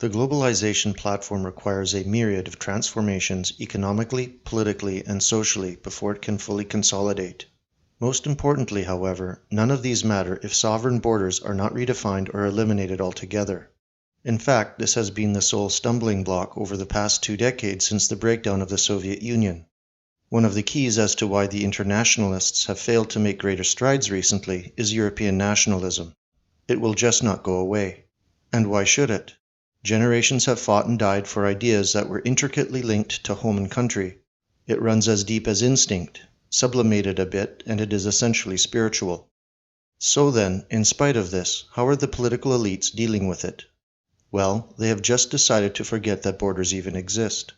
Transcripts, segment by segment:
The globalization platform requires a myriad of transformations economically, politically, and socially before it can fully consolidate. Most importantly, however, none of these matter if sovereign borders are not redefined or eliminated altogether. In fact, this has been the sole stumbling block over the past 2 decades since the breakdown of the Soviet Union. One of the keys as to why the internationalists have failed to make greater strides recently is European nationalism. It will just not go away. And why should it? Generations have fought and died for ideas that were intricately linked to home and country. It runs as deep as instinct, sublimated a bit, and it is essentially spiritual. So then, in spite of this, how are the political elites dealing with it? Well, they have just decided to forget that borders even exist.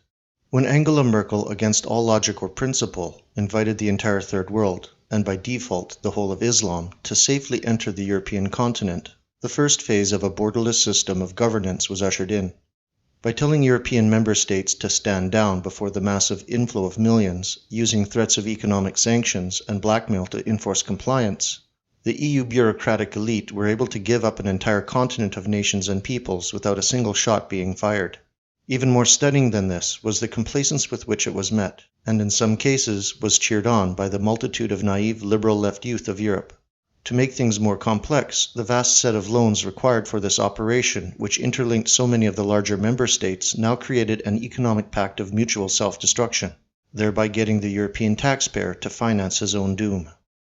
When Angela Merkel, against all logic or principle, invited the entire Third World, and by default the whole of Islam, to safely enter the European continent, the first phase of a borderless system of governance was ushered in. By telling European member states to stand down before the massive inflow of millions, using threats of economic sanctions and blackmail to enforce compliance, the EU bureaucratic elite were able to give up an entire continent of nations and peoples without a single shot being fired. Even more stunning than this was the complacence with which it was met, and in some cases was cheered on by the multitude of naive liberal left youth of Europe. To make things more complex, the vast set of loans required for this operation, which interlinked so many of the larger member states, now created an economic pact of mutual self-destruction, thereby getting the European taxpayer to finance his own doom.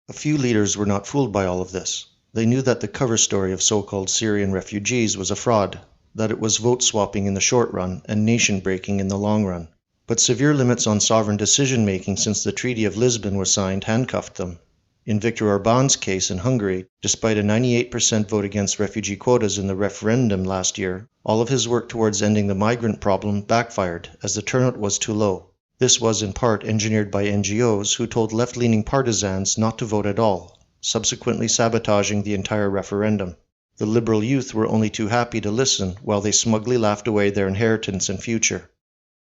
A few leaders were not fooled by all of this. They knew that the cover story of so-called Syrian refugees was a fraud, that it was vote-swapping in the short run and nation-breaking in the long run. But severe limits on sovereign decision-making since the Treaty of Lisbon was signed handcuffed them. In Viktor Orbán's case in Hungary, despite a 98% vote against refugee quotas in the referendum last year, all of his work towards ending the migrant problem backfired as the turnout was too low. This was in part engineered by NGOs who told left-leaning partisans not to vote at all, subsequently sabotaging the entire referendum. The liberal youth were only too happy to listen while they smugly laughed away their inheritance and future.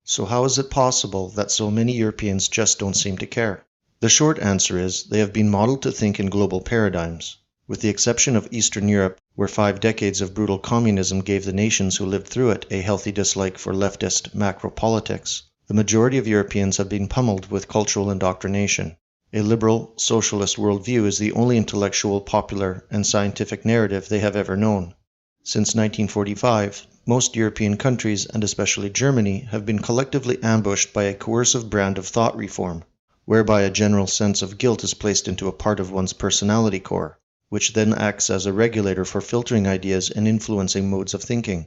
So how is it possible that so many Europeans just don't seem to care? The short answer is they have been modeled to think in global paradigms. With the exception of Eastern Europe, where 5 decades of brutal communism gave the nations who lived through it a healthy dislike for leftist macro-politics, the majority of Europeans have been pummeled with cultural indoctrination. A liberal, socialist worldview is the only intellectual, popular, and scientific narrative they have ever known. Since 1945, most European countries, and especially Germany, have been collectively ambushed by a coercive brand of thought reform, whereby a general sense of guilt is placed into a part of one's personality core, which then acts as a regulator for filtering ideas and influencing modes of thinking.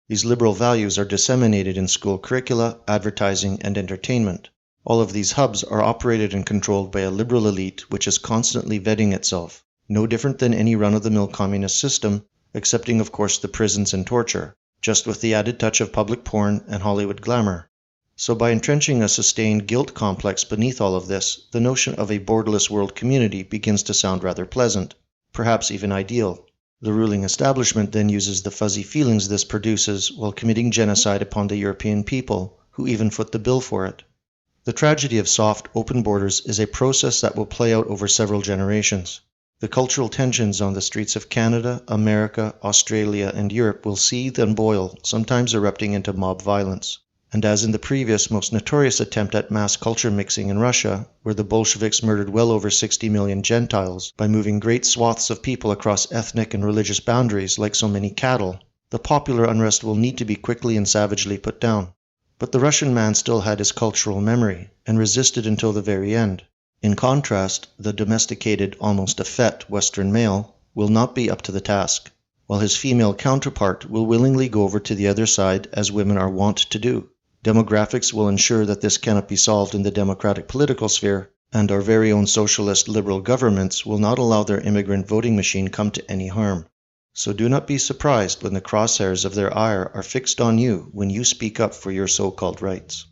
These liberal values are disseminated in school curricula, advertising, and entertainment. All of these hubs are operated and controlled by a liberal elite which is constantly vetting itself, no different than any run-of-the-mill communist system, excepting of course the prisons and torture, just with the added touch of public porn and Hollywood glamour. So by entrenching a sustained guilt complex beneath all of this, the notion of a borderless world community begins to sound rather pleasant, perhaps even ideal. The ruling establishment then uses the fuzzy feelings this produces while committing genocide upon the European people, who even foot the bill for it. The tragedy of soft, open borders is a process that will play out over several generations. The cultural tensions on the streets of Canada, America, Australia, and Europe will seethe and boil, sometimes erupting into mob violence. And as in the previous, most notorious attempt at mass culture mixing in Russia, where the Bolsheviks murdered well over 60 million Gentiles by moving great swaths of people across ethnic and religious boundaries like so many cattle, the popular unrest will need to be quickly and savagely put down. But the Russian man still had his cultural memory, and resisted until the very end. In contrast, the domesticated, almost effete Western male will not be up to the task, while his female counterpart will willingly go over to the other side as women are wont to do. Demographics will ensure that this cannot be solved in the democratic political sphere, and our very own socialist liberal governments will not allow their immigrant voting machine come to any harm. So do not be surprised when the crosshairs of their ire are fixed on you when you speak up for your so-called rights.